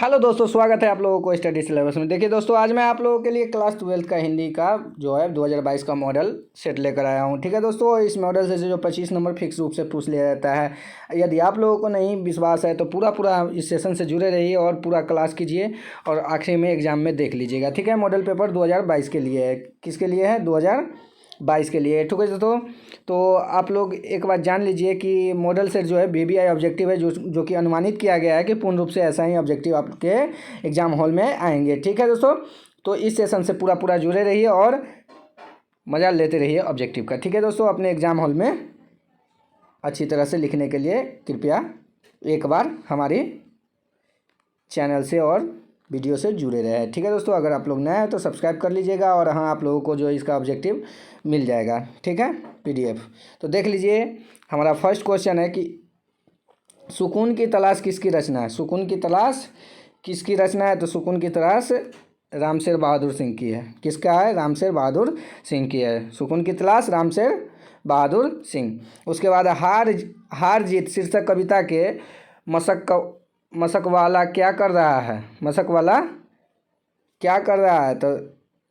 Hello दोस्तों, स्वागत है आप लोगों को स्टडी सिलेबस में। देखिए दोस्तों, आज मैं आप लोगों के लिए क्लास 12 का हिंदी का जो है 2022 का मॉडल सेट लेकर आया हूं। ठीक है दोस्तों, इस मॉडल से जो 25 नंबर फिक्स रूप से पूछ लिया जाता है। यदि आप लोगों को नहीं विश्वास है तो पूरा इस सेशन से जुड़े रहिए और पूरा क्लास कीजिए और आखिरी में एग्जाम में देख लीजिएगा। ठीक है, मॉडल पेपर 2022 के लिए है। किसके लिए है? 2022 के लिए। ठीक है दोस्तों, तो आप लोग एक बात जान लीजिए कि मॉडल सेट जो है वीबीआई ऑब्जेक्टिव है, जो कि अनुमानित किया गया है कि पूर्ण रूप से ऐसा ही ऑब्जेक्टिव आपके एग्जाम हॉल में आएंगे। ठीक है दोस्तों, तो इस सेशन से पूरा जुड़े रहिए और मज़ा लेते रहिए ऑब्जेक्टिव का। ठीक है दोस्तों, अपने एग्जाम हॉल में अच्छी तरह से लिखने के लिए कृपया एक बार हमारी चैनल से और वीडियो से जुड़े रहे। ठीक है दोस्तों, अगर आप लोग नए हैं तो सब्सक्राइब कर लीजिएगा और हाँ, आप लोगों को जो इसका ऑब्जेक्टिव मिल जाएगा। ठीक है, पीडीएफ। तो देख लीजिए, हमारा फर्स्ट क्वेश्चन है कि सुकून की तलाश किसकी रचना है? सुकून की तलाश किसकी रचना है? तो सुकून की तलाश रामशेर बहादुर सिंह की है। किसका है? रामशेर बहादुर सिंह की है। सुकून की तलाश रामशेर बहादुर सिंह। उसके बाद हार जीत शीर्षक कविता के मशक वाला क्या कर रहा है? मशक वाला क्या कर रहा है? तो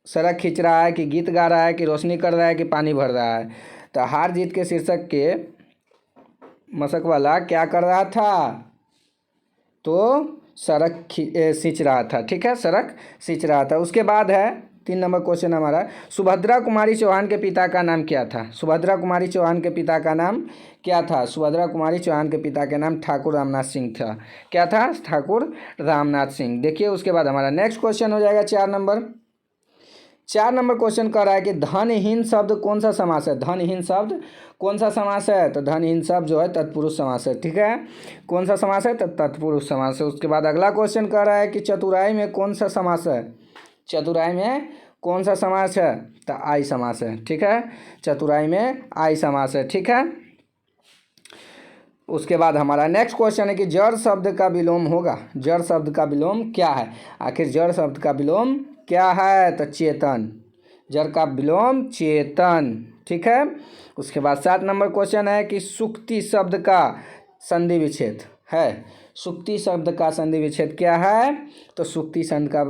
सड़क खींच रहा है कि गीत गा रहा है कि रोशनी कर रहा है कि पानी भर रहा है? तो हार जीत के शीर्षक के मशक वाला क्या कर रहा था? तो सड़क सींच रहा था। ठीक है, सड़क सींच रहा था। उसके बाद है 3 नंबर क्वेश्चन हमारा, सुभद्रा कुमारी चौहान के पिता का नाम क्या था? सुभद्रा कुमारी चौहान के पिता का नाम क्या था? सुभद्रा कुमारी चौहान के पिता का नाम ठाकुर रामनाथ सिंह था। क्या था? ठाकुर रामनाथ सिंह। देखिए, उसके बाद हमारा नेक्स्ट क्वेश्चन हो जाएगा 4 नंबर क्वेश्चन कह रहा है कि धनहीन शब्द कौन सा समास है? धनहीन शब्द कौन सा समास है? तो धनहीन शब्द जो है तत्पुरुष समास है। ठीक है, कौन सा समास है? तो तत्पुरुष समास है। उसके बाद अगला क्वेश्चन कह रहा है कि चतुराई में कौन सा समास है? चतुराई में कौन सा समास है? तो आई समास है। ठीक है, चतुराई में आई समास है। ठीक है, उसके बाद हमारा नेक्स्ट क्वेश्चन है कि जड़ शब्द का विलोम होगा। जड़ शब्द का विलोम क्या है? आखिर जड़ शब्द का विलोम क्या है? तो चेतन। जड़ का विलोम चेतन। ठीक है, उसके बाद 7 नंबर क्वेश्चन है कि सुक्ति शब्द का संधि विच्छेद है। सुक्ति शब्द का संधि विच्छेद क्या है? तो सुक्ति शब्द का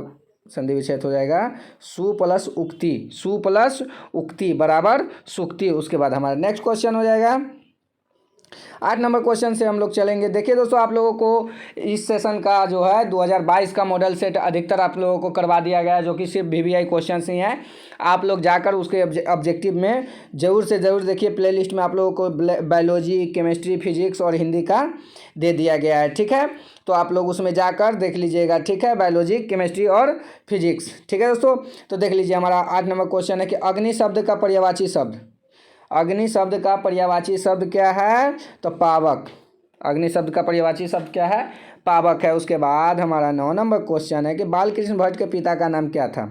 संधि विच्छेद हो जाएगा सु प्लस उक्ति। सु प्लस उक्ति बराबर सुक्ति। उसके बाद हमारा नेक्स्ट क्वेश्चन हो जाएगा 8 नंबर क्वेश्चन से हम लोग चलेंगे। देखिए दोस्तों, आप लोगों को इस सेशन का जो है 2022 का मॉडल सेट अधिकतर आप लोगों को करवा दिया गया है, जो कि सिर्फ वीवीआई क्वेश्चन ही हैं। आप लोग जाकर उसके ऑब्जेक्टिव में ज़रूर से ज़रूर देखिए। प्लेलिस्ट में आप लोगों को बायोलॉजी, केमिस्ट्री, फिजिक्स और हिंदी का दे दिया गया है। ठीक है, तो आप लोग उसमें जाकर देख लीजिएगा। ठीक है, बायोलॉजी, केमिस्ट्री और फिजिक्स। ठीक है दोस्तों, तो देख लीजिए, हमारा 8 नंबर क्वेश्चन है कि अग्नि शब्द का पर्यायवाची शब्द। अग्नि शब्द का पर्यायवाची शब्द क्या है? तो पावक। अग्नि शब्द का पर्यायवाची शब्द क्या है? पावक है। उसके बाद हमारा 9 नंबर क्वेश्चन है कि बालकृष्ण भट्ट के पिता का नाम क्या था?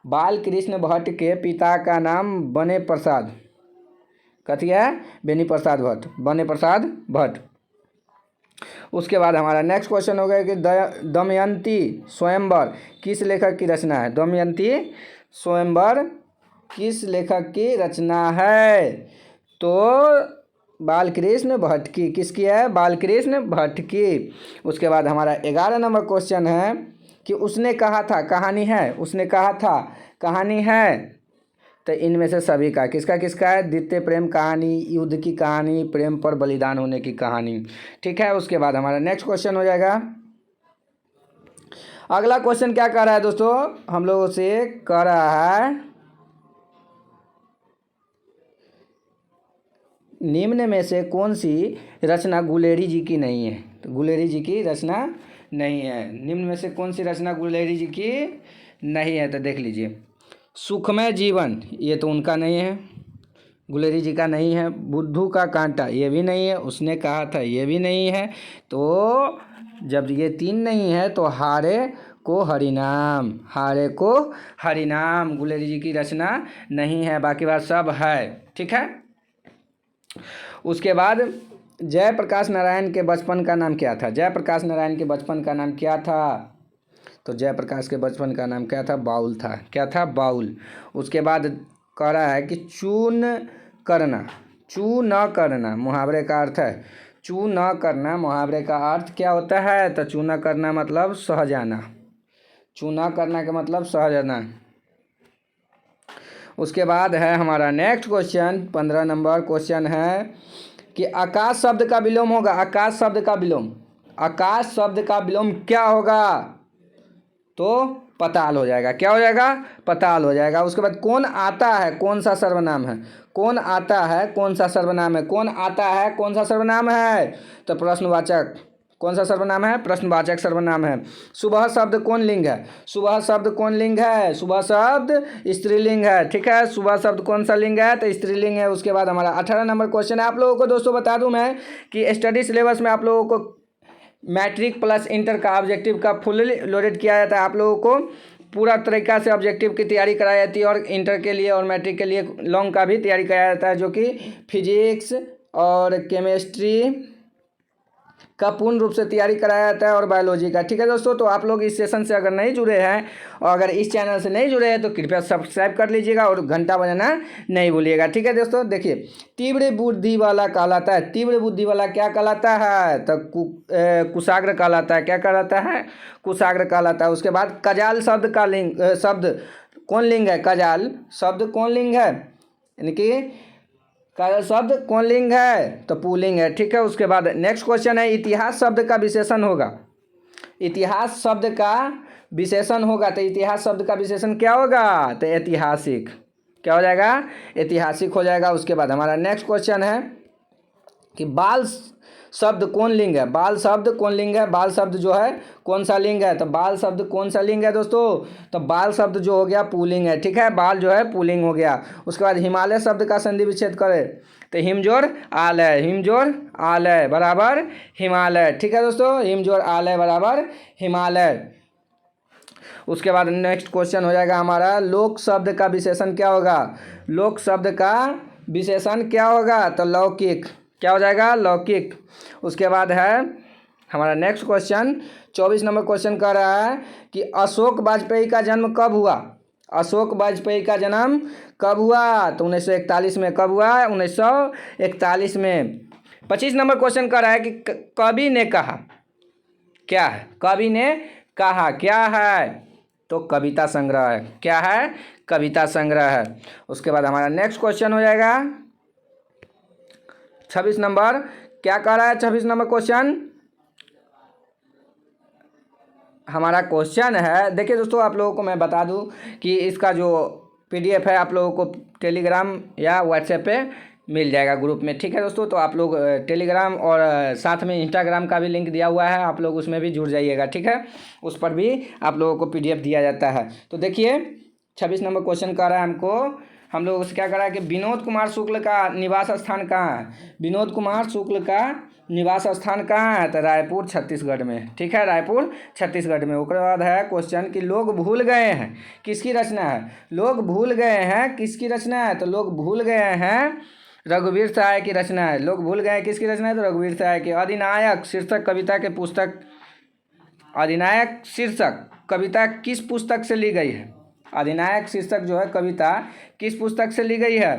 बालकृष्ण भट्ट के पिता का नाम बने प्रसाद। कथी है? बेनी प्रसाद भट्ट। बने प्रसाद भट्ट। उसके बाद हमारा नेक्स्ट क्वेश्चन हो गया कि दमयंती स्वयंवर किस लेखक की रचना है? दमयंती स्वयंवर किस लेखक की रचना है? तो बालकृष्ण भट्ट की। किसकी है? बालकृष्ण भट्ट की। उसके बाद हमारा 11 नंबर क्वेश्चन है कि उसने कहा था कहानी है। उसने कहा था कहानी है, तो इनमें से सभी का किसका है? द्वितीय प्रेम कहानी, युद्ध की कहानी, प्रेम पर बलिदान होने की कहानी। ठीक है, उसके बाद हमारा नेक्स्ट क्वेश्चन हो जाएगा। अगला क्वेश्चन क्या कह रहा है दोस्तों? हम लोगों से कह रहा है निम्न में से कौन सी रचना गुलेरी जी की नहीं है? तो गुलेरी जी की रचना नहीं है। निम्न में से कौन सी रचना गुलेरी जी की नहीं है? तो देख लीजिए, सुखमय जीवन, ये तो उनका नहीं है, गुलेरी जी का नहीं है। बुद्धू का कांटा, ये भी नहीं है। उसने कहा था, ये भी नहीं है। तो जब ये 3 नहीं है तो हारे को हरिनाम। हारे को हरिनाम गुलेरी जी की रचना नहीं है, बाकी बात सब है। ठीक है, उसके बाद जयप्रकाश नारायण के बचपन का नाम क्या था? जयप्रकाश नारायण के बचपन का नाम क्या था? तो जयप्रकाश के बचपन का नाम क्या था? बाउल था। क्या था? बाउल। उसके बाद कह रहा है कि चू न करना। मुहावरे का अर्थ है चू न करना मुहावरे का अर्थ क्या होता है? तो चू न करना मतलब सह जाना। चू न करना का मतलब सह जाना। उसके बाद है हमारा नेक्स्ट क्वेश्चन, 15 नंबर क्वेश्चन है कि आकाश शब्द का विलोम होगा। आकाश शब्द का विलोम, आकाश शब्द का विलोम क्या होगा? तो पताल हो जाएगा। क्या हो जाएगा? पताल हो जाएगा। उसके बाद कौन आता है, कौन सा सर्वनाम है? कौन आता है, कौन सा सर्वनाम है? कौन आता है, कौन सा सर्वनाम है? तो प्रश्नवाचक। कौन सा सर्वनाम है? प्रश्नवाचक सर्वनाम है। सुबह शब्द कौन लिंग है? सुबह शब्द कौन लिंग है? सुबह शब्द स्त्रीलिंग है। ठीक है, सुबह शब्द कौन सा लिंग है? तो स्त्रीलिंग है। उसके बाद हमारा 18 नंबर क्वेश्चन है। आप लोगों को दोस्तों बता दूं मैं कि स्टडी सिलेबस में आप लोगों को मैट्रिक प्लस इंटर का ऑब्जेक्टिव का फुल लोडेड किया जाता है। आप लोगों को पूरा तरीका से ऑब्जेक्टिव की तैयारी कराई जाती है और इंटर के लिए और मैट्रिक के लिए लॉन्ग का भी तैयारी कराया जाता है, जो कि फिजिक्स और केमिस्ट्री का पूर्ण रूप से तैयारी कराया जाता है और बायोलॉजी का। ठीक है दोस्तों, तो आप लोग इस सेशन से अगर नहीं जुड़े हैं और अगर इस चैनल से नहीं जुड़े हैं तो कृपया सब्सक्राइब कर लीजिएगा और घंटा बजाना नहीं भूलिएगा। ठीक है दोस्तों, देखिए तीव्र बुद्धि वाला कहलाता है। तीव्र बुद्धि वाला क्या कहलाता है? तो कुशाग्र कहलाता है। क्या कहलाता है? कुशाग्र कहलाता है। उसके बाद कजाल शब्द का लिंग, शब्द कौन लिंग है? कजाल शब्द कौन लिंग है? यानी कि कायल शब्द कौन लिंग है? तो पुल्लिंग है। ठीक है, उसके बाद नेक्स्ट क्वेश्चन है इतिहास शब्द का विशेषण होगा। इतिहास शब्द का विशेषण होगा। तो इतिहास शब्द का विशेषण क्या होगा? तो ऐतिहासिक। क्या हो जाएगा? ऐतिहासिक हो जाएगा। उसके बाद हमारा नेक्स्ट क्वेश्चन है कि बाल शब्द कौन लिंग है? बाल शब्द कौन लिंग है? बाल शब्द जो है कौन सा लिंग है? तो बाल शब्द कौन सा लिंग है दोस्तों? तो बाल शब्द जो हो गया पुल्लिंग है। ठीक है, बाल जो है पुल्लिंग हो गया। उसके बाद हिमालय शब्द का संधि विच्छेद करें। तो हिमजोड़ आलय, हिमजोड़ आलय बराबर हिमालय। ठीक है दोस्तों, हिमजोड़ आलय बराबर हिमालय। उसके बाद नेक्स्ट क्वेश्चन हो जाएगा हमारा लोक शब्द का विशेषण क्या होगा? लोक शब्द का विशेषण क्या होगा? तो लौकिक। क्या हो जाएगा? लौकिक। उसके बाद है हमारा नेक्स्ट क्वेश्चन, 24 नंबर क्वेश्चन कह रहा है कि अशोक वाजपेयी का जन्म कब हुआ? अशोक वाजपेयी का जन्म कब हुआ? तो 1941 में। कब हुआ? 1941 में। 25 नंबर क्वेश्चन कह रहा है कि कवि ने कहा। क्या है? कवि ने कहा क्या है? तो कविता संग्रह है। क्या है? कविता संग्रह है। उसके बाद हमारा नेक्स्ट क्वेश्चन हो जाएगा 26 नंबर। क्या कह रहा है 26 नंबर क्वेश्चन? हमारा क्वेश्चन है, देखिए दोस्तों आप लोगों को मैं बता दूं कि इसका जो PDF है आप लोगों को टेलीग्राम या व्हाट्सएप पे मिल जाएगा ग्रुप में। ठीक है दोस्तों, तो आप लोग टेलीग्राम और साथ में इंस्टाग्राम का भी लिंक दिया हुआ है, आप लोग उसमें भी जुड़ जाइएगा। ठीक है, उस पर भी आप लोगों को PDF दिया जाता है। तो देखिए 26 नंबर क्वेश्चन कर रहा है हमको, हम लोग उससे क्या कर रहा है कि विनोद कुमार शुक्ल का निवास स्थान कहाँ है? विनोद कुमार शुक्ल का निवास स्थान कहाँ है? तो रायपुर छत्तीसगढ़ में। ठीक है, रायपुर छत्तीसगढ़ में। उसके बाद है क्वेश्चन कि लोग भूल गए हैं किसकी रचना है? लोग भूल गए हैं किसकी रचना है? तो लोग भूल गए हैं रघुवीर सहाय की रचना है। लोग भूल गए हैं किसकी रचना है? तो रघुवीर सहाय की। अधिनायक शीर्षक कविता के पुस्तक, अधिनायक शीर्षक कविता किस पुस्तक से ली गई है? अधिनायक शीर्षक जो है कविता किस पुस्तक से ली गई है?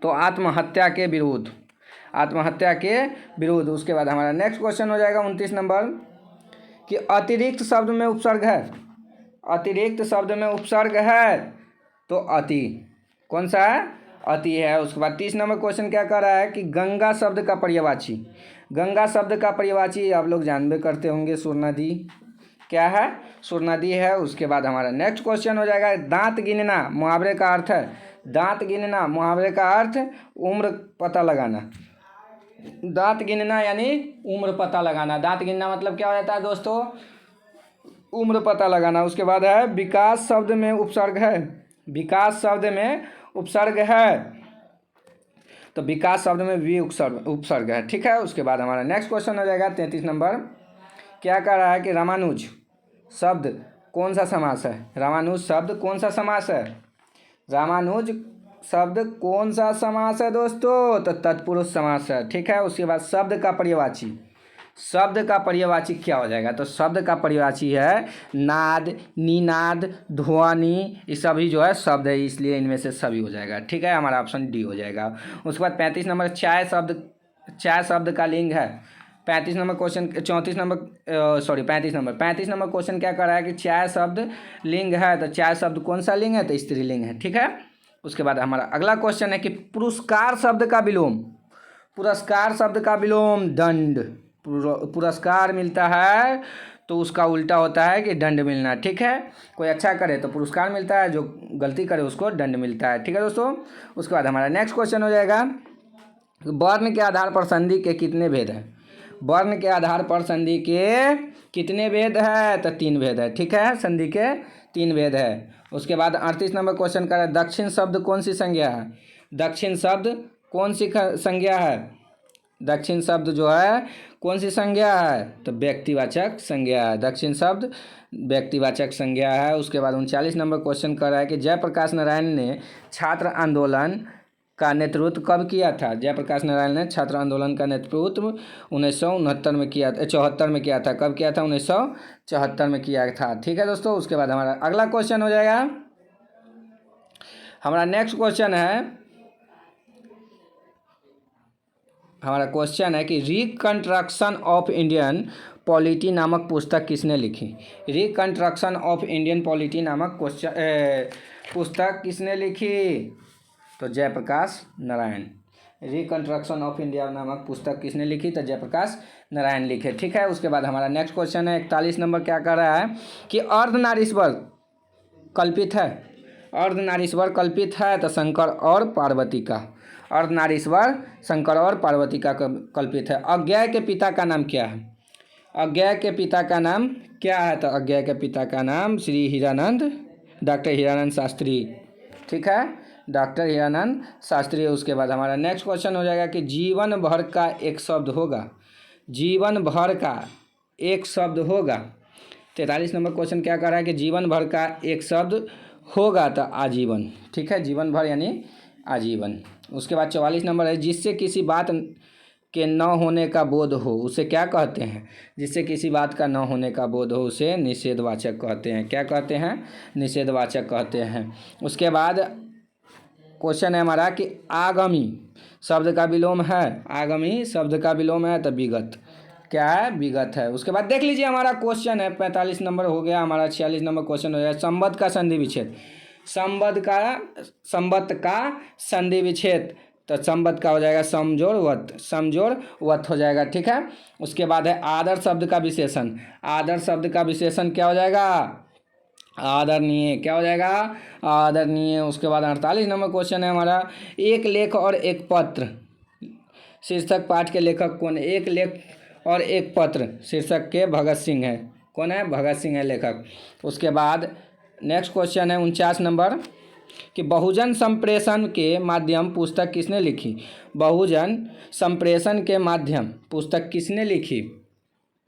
तो आत्महत्या के विरुद्ध। आत्महत्या के विरुद्ध। उसके बाद हमारा नेक्स्ट क्वेश्चन हो जाएगा 29 नंबर कि अतिरिक्त शब्द में उपसर्ग है। अतिरिक्त शब्द में उपसर्ग है तो अति। कौन सा है? अति है। उसके बाद 30 नंबर क्वेश्चन क्या कर रहा है कि गंगा शब्द का पर्यायवाची। गंगा शब्द का पर्यायवाची आप लोग जानबे करते होंगे, सुर नदी। क्या है? सुर नदी है। उसके बाद हमारा नेक्स्ट क्वेश्चन हो जाएगा दांत गिनना मुहावरे का अर्थ है। दांत गिनना मुहावरे का अर्थ उम्र पता लगाना। दांत गिनना यानी उम्र पता लगाना। दांत गिनना मतलब क्या हो जाता है दोस्तों? उम्र पता लगाना। उसके बाद है विकास शब्द में उपसर्ग है। विकास शब्द में उपसर्ग है तो विकास शब्द में भी उपसर्ग है। ठीक है, उसके बाद हमारा नेक्स्ट क्वेश्चन हो जाएगा 33 नंबर। क्या कह रहा है कि रामानुज शब्द कौन सा समास है? रामानुज शब्द कौन सा समास है? रामानुज शब्द कौन सा समास है दोस्तों? तो तत्पुरुष समास है। ठीक है, उसके बाद शब्द का पर्यायवाची। शब्द का पर्यायवाची क्या हो जाएगा? तो शब्द का पर्यायवाची है नाद, निनाद, ध्वनि। ये सभी जो है शब्द है, इसलिए इनमें से सभी हो जाएगा। ठीक है, हमारा ऑप्शन डी हो जाएगा। उसके बाद 35 नंबर चाय शब्द चाय शब्द का लिंग है। 35 नंबर क्वेश्चन 35 नंबर क्वेश्चन क्या कर रहा है कि चाय शब्द लिंग है, तो चाय शब्द कौन सा लिंग है, तो स्त्रीलिंग है। ठीक है, उसके बाद हमारा अगला क्वेश्चन है कि पुरस्कार शब्द का विलोम, पुरस्कार शब्द का विलोम दंड। पुरस्कार मिलता है तो उसका उल्टा होता है कि दंड मिलना। ठीक है, कोई अच्छा करे तो पुरस्कार मिलता है, जो गलती करे उसको दंड मिलता है। ठीक है दोस्तों, उसके बाद हमारा नेक्स्ट क्वेश्चन हो जाएगा वर्ण के आधार पर संधि के कितने भेद हैं। वर्ण के आधार पर संधि के कितने भेद है, तो 3 भेद है। ठीक है, संधि के 3 भेद है। उसके बाद 38 नंबर क्वेश्चन का दक्षिण शब्द कौन सी संज्ञा है। दक्षिण शब्द कौन सी संज्ञा है, दक्षिण शब्द जो है कौन सी संज्ञा है, तो व्यक्तिवाचक संज्ञा है। दक्षिण शब्द व्यक्तिवाचक संज्ञा है। उसके बाद 39 नंबर क्वेश्चन कर रहा है कि जयप्रकाश नारायण ने छात्र आंदोलन का नेतृत्व कब किया था। जयप्रकाश नारायण ने छात्र आंदोलन का नेतृत्व 1969 में किया, 74 में किया था। कब किया था, 1974 में किया था। ठीक है दोस्तों, उसके बाद हमारा अगला क्वेश्चन हो जाएगा, हमारा नेक्स्ट क्वेश्चन है, हमारा क्वेश्चन है कि रिकंस्ट्रक्शन ऑफ इंडियन पॉलिटी नामक पुस्तक किसने लिखी। रिकंस्ट्रक्शन ऑफ इंडियन पॉलिटी नामक पुस्तक किसने लिखी, तो Jayaprakash Narayan. Reconstruction of India नामक पुस्तक किसने लिखी, तो जयप्रकाश नारायण लिखे। ठीक है, उसके बाद हमारा नेक्स्ट क्वेश्चन है 41 नंबर, क्या कर रहा है कि अर्धनारीश्वर कल्पित है। अर्धनारीश्वर कल्पित है तो शंकर और पार्वती का, अर्धनारीश्वर शंकर और पार्वती का कल्पित है। अज्ञेय के पिता का नाम क्या है। अज्ञेय के पिता का नाम क्या है, तो अज्ञेय के पिता का नाम श्री हीरानंद, डॉक्टर हीरानंद शास्त्री। ठीक है, डॉक्टर हीरानंद शास्त्री। उसके बाद हमारा नेक्स्ट क्वेश्चन हो जाएगा कि जीवन भर का एक शब्द होगा। जीवन भर का एक शब्द होगा। 43 नंबर क्वेश्चन क्या कर रहा है कि जीवन भर का एक शब्द होगा, तो आजीवन। ठीक है, जीवन भर यानी आजीवन। उसके बाद 44 नंबर है, जिससे किसी बात के न होने का बोध हो उसे क्या कहते हैं। जिससे किसी बात का न होने का बोध हो उसे निषेधवाचक कहते हैं। क्या कहते हैं, निषेधवाचक कहते हैं। उसके बाद क्वेश्चन है हमारा कि आगामी शब्द का विलोम है। आगामी शब्द का विलोम है तो विगत। क्या है, विगत है। उसके बाद देख लीजिए हमारा क्वेश्चन है 45 नंबर हो गया। हमारा 46 नंबर क्वेश्चन हो गया संबंध का संधि विच्छेद। संबंध का संधि विच्छेद, तो संबंध का हो जाएगा समजोड़ वत, समजोड़ वत हो जाएगा। ठीक है, उसके बाद है आदर शब्द का विशेषण। आदर शब्द का विशेषण क्या हो जाएगा, आदरणीय। क्या हो जाएगा, आदरणीय। उसके बाद 48 नंबर क्वेश्चन है हमारा एक लेख और एक पत्र शीर्षक पाठ के लेखक कौन है। एक लेख और एक पत्र शीर्षक के भगत सिंह है। कौन है, भगत सिंह है लेखक। उसके बाद नेक्स्ट क्वेश्चन है 49 नंबर कि बहुजन संप्रेषण के माध्यम पुस्तक किसने लिखी। बहुजन संप्रेषण के माध्यम पुस्तक किसने लिखी,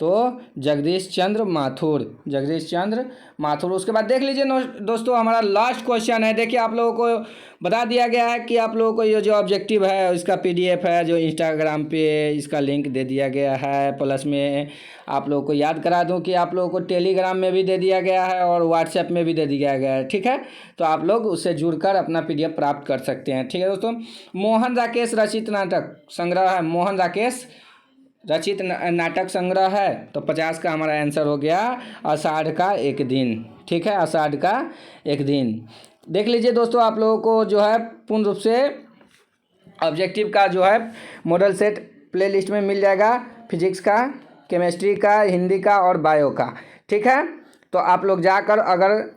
तो जगदीश चंद्र माथुर, जगदीश चंद्र माथुर। उसके बाद देख लीजिए दोस्तों हमारा लास्ट क्वेश्चन है। देखिए आप लोगों को बता दिया गया है कि आप लोगों को ये जो ऑब्जेक्टिव है इसका PDF है, जो इंस्टाग्राम पे इसका लिंक दे दिया गया है। प्लस में आप लोगों को याद करा दूं कि आप लोगों को टेलीग्राम में भी दे दिया गया है और व्हाट्सएप में भी दे दिया गया है। ठीक है, तो आप लोग उससे जुड़कर अपना PDF प्राप्त कर सकते हैं। ठीक है दोस्तों, मोहन राकेश रचित नाटक संग्रह है। मोहन राकेश रचित नाटक संग्रह है, तो 50 का हमारा आंसर हो गया आषाढ़ का एक दिन। ठीक है, आषाढ़ का एक दिन। देख लीजिए दोस्तों आप लोगों को जो है पूर्ण रूप से ऑब्जेक्टिव का जो है मॉडल सेट प्लेलिस्ट में मिल जाएगा। फिजिक्स का, केमिस्ट्री का, हिंदी का और बायो का। ठीक है, तो आप लोग जाकर अगर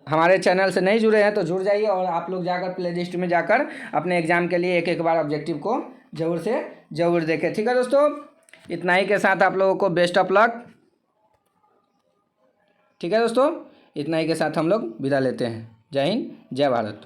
हमारे चैनल से नहीं जुड़े हैं तो जुड़ जाइए और आप लोग जाकर प्लेलिस्ट में जाकर अपने एग्जाम के लिए एक बार ऑब्जेक्टिव को ज़रूर से ज़रूर देखें। ठीक है दोस्तों, इतना ही के साथ आप लोगों को बेस्ट ऑफ लक। ठीक है दोस्तों, इतना ही के साथ हम लोग विदा लेते हैं। जय हिंद, जय भारत।